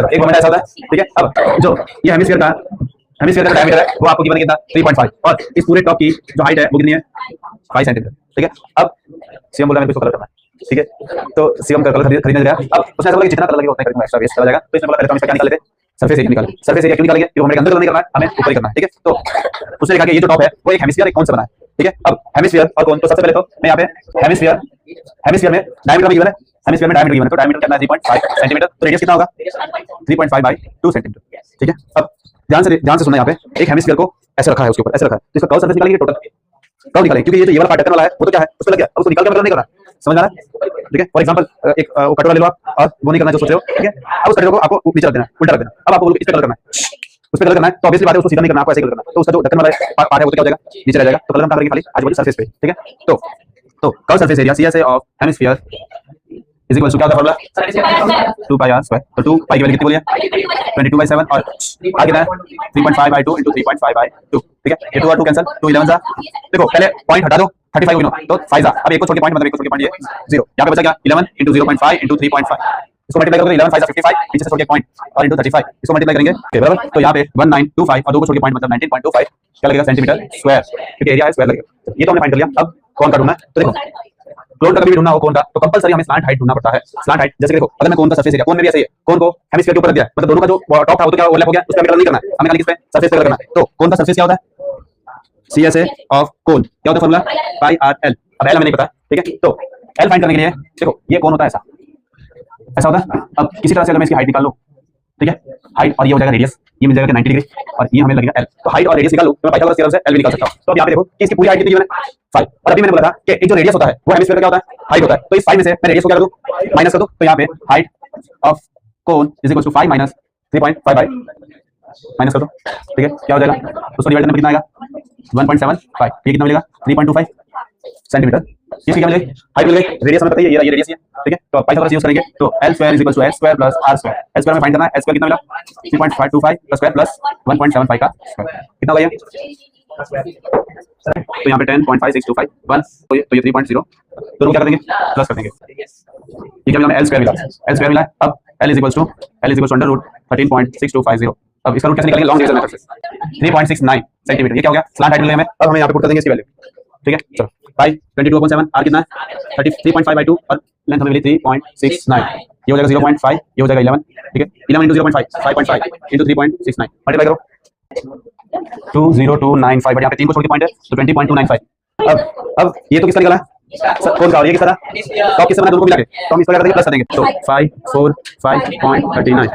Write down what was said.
एक मोमेंट ऐसा होता है, ठीक है। अब जो ये हेमिस्फीयर का डायमीटर है वो आपको गिवन कितना 3.5 और इस पूरे टॉप की जो हाइट है वो कितनी है 5 सेंटीमीटर, ठीक है। अब सीएम बोला मेरे को कलर करना है, ठीक है। तो सीएम का कलर खरीदने गया, अब उसने बोला कि जितना कलर लगेगा उतना खरीदना, एक्स्ट्रा वेस्ट चला जाएगा। तो इसने बोला पहले तो हम इसका क्या निकाल लेते, सरफेस एरिया निकाल। सरफेस एरिया क्यों निकालेंगे, क्योंकि हमें अंदर कलर नहीं करना है, हमें ऊपर ही करना है, ठीक है। तो उसने कहा कि ये जो टॉप है वो एक हेमिस्फीयर एक कोन से बना है, ठीक है। अब हेमिस्फीयर और कोन, तो सबसे पहले तो मैं यहाँ पे हेमिस्फीयर में डायमीटर गिवन है, हेमिस्फीयर में डायमीटर गिवन है, तो डायमीटर कितना है 3.5 सेंटीमीटर, तो रेडियस कितना होगा 3.5 बाय 2 सेंटीमीटर, ठीक है। अब ध्यान से सुनना, यहाँ पे एक हेमिस्फीयर को ऐसे रखा है, उसके ऊपर ऐसे रखा है, तो इसका कर्व सरफेस निकालेंगे, टोटल कर्व निकालेंगे, क्योंकि ये जो ये वाला पार्ट टकन वाला है वो तो क्या है उस पे लग गया, अब उसको निकाल के मतलब नहीं करना, समझ आ रहा है, ठीक है। फॉर एग्जांपल एक कटोरा ले लो आप और वो नहीं करना जो सोच रहे हो, ठीक है। अब उस कटोरे को आपको नीचे रख देना, उल्टा रख देना। अब आपको इस पे कलर करना है, उस पे कलर करना है, तो ऑब्वियसली बात है उसको सीधा नहीं करना, आपको ऐसे कलर करना है। तो उसका जो ढक्कन वाला पार्ट है वो क्या हो जाएगा, नीचे रह जाएगा, तो कलर हम करेंगे खाली आजू बाजू सरफेस पे, ठीक है। तो curve surface area CSA of hemisphere is equal to क्या होता है फॉर्मूला 2 पाई r स्क्वायर, तो 2 पाई की वैल्यू कितनी बोलिए 22/7 और r कितना है 3.5/2 * 3.5/2, ठीक है। ये 2 और 2 कैंसिल, 2 11 जा, देखो पहले पॉइंट हटा दो 35 गिनो, तो 5 जा, अब एक को छोड़ के पॉइंट मतलब एक को छोड़ के पॉइंट ये 0, यहां पे बचा क्या 11 * 0.5 * 3.5, इसको मल्टीप्लाई करोगे 11 5 55, नीचे से छोड़ के पॉइंट और * 35, इसको मल्टीप्लाई करेंगे, बराबर। तो यहां पे 1925 और 2 को छोड़ के पॉइंट मतलब 19.25 क्या लगेगा सेंटीमीटर स्क्वायर, ठीक है। एरिया है स्क्वायर लगेगा, ये तो हमने फाइंड कर लिया। अब कौन का ढूंढना है, तो देखो क्लोन का कभी भी ढूंढना हो कोन का, तो कंपलसरी हमें स्लैंट हाइट ढूंढना पड़ता है। स्लैंट हाइट जैसे कि देखो अगर मैं कोन का सरफेस एरिया, कोन में भी ऐसे ही है, कोन को हेमिस्फीयर के ऊपर रख दिया, मतलब दोनों का जो टॉप था वो तो क्या ओवरलैप हो गया, उस पे कलर नहीं करना है, हमें खाली किस पे सरफेस पे कलर करना है। तो कोन का सरफेस क्या होता है CSA ऑफ कोन क्या होता है फॉर्मूला पाई r l, अब l हमें नहीं पता, ठीक है। तो l फाइंड करने के लिए देखो ये कोन होता है ऐसा होता है। अब किसी तरह से अगर मैं इसकी हाइट निकाल लूं, ठीक है, हाइट और ये हो जाएगा रेडियस, ये मिल जाएगा 90 डिग्री और ये हमें लगेगा l, तो हाइट और रेडियस निकाल लूं तो मैं पाइथागोरस थ्योरम से l भी निकाल सकता हूं। तो अब यहां पे देखो कि इसकी पूरी हाइट कितनी है 5, और अभी मैंने बोला था कि एक जो रेडियस होता है वो हेमिस्फीयर का क्या होता है हाइट होता है, तो इस 5 में से मैं रेडियस को क्या कर दूं माइनस कर दूं, तो यहां पे height of cone is equal to 5 minus 3.5 by minus कर दो, ठीक है। क्या हो जाएगा उसको डिवाइड करने पर कितना आएगा 1.75, ये कितना मिलेगा 3.25 सेंटीमीटर। इसकी क्या मिलेगी हाइट मिल गई, रेडियस हमें पता ही है, ये रेडियस है, ठीक है। तो आप पाइथागोरस यूज करेंगे, तो l square is equal to s square plus r square, s square में फाइंड करना है, s स्क्वायर कितना मिला 3.525 प्लस स्क्वायर प्लस 1.75 का स्क्वायर, कितना हो गया, तो यहाँ पे 10.5625 1, तो ये 3.0, तो क्या करेंगे प्लस कर देंगे, ये क्या मिला l स्क्वायर मिला। अब l is equal to under root 13.6250, अब इसका रूट कैसे निकालेंगे लॉन्ग डिवीजन मेथड से 3.69 सेंटीमीटर, ये क्या हो गया स्लैंट हाइट मिल गई हमें। अब हमें यहाँ पे पुट कर देंगे इसकी वैल्यू, ठीक है। चलो पाई 22/7 r कितना है 33.5/2 और लेंथ हमें मिली 3.69, ये हो जाएगा 0.5, ये हो जाएगा 11, ठीक है। 11 * 0.5 5.5 * 3.69 मल्टीप्लाई करो 20295, बट यहाँ पे 3 को छोड़ के पॉइंट है तो 20.295। अब ये तो किसका निकला है कौन सा, ये किसका था टॉप किससे बना, दोनों को मिला के तो हम इसको क्या कर देंगे प्लस कर देंगे, तो 545.39